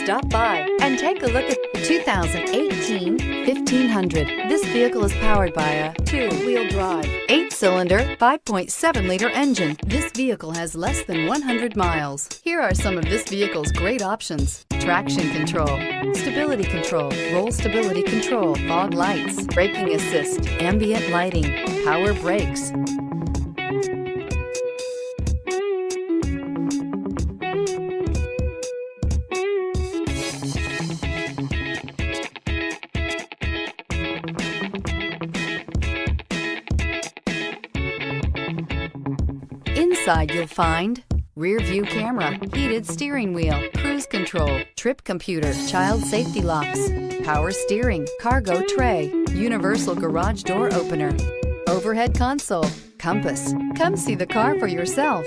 Stop by and take a look at the 2018 1500. This vehicle is powered by a 2-wheel drive, 8-cylinder, 5.7-liter engine. This vehicle has less than 100 miles. Here are some of this vehicle's great options: traction control, stability control, roll stability control, fog lights, braking assist, ambient lighting, power brakes. Inside you'll find rear view camera, heated steering wheel, cruise control, trip computer, child safety locks, power steering, cargo tray, universal garage door opener, overhead console, compass. Come see the car for yourself.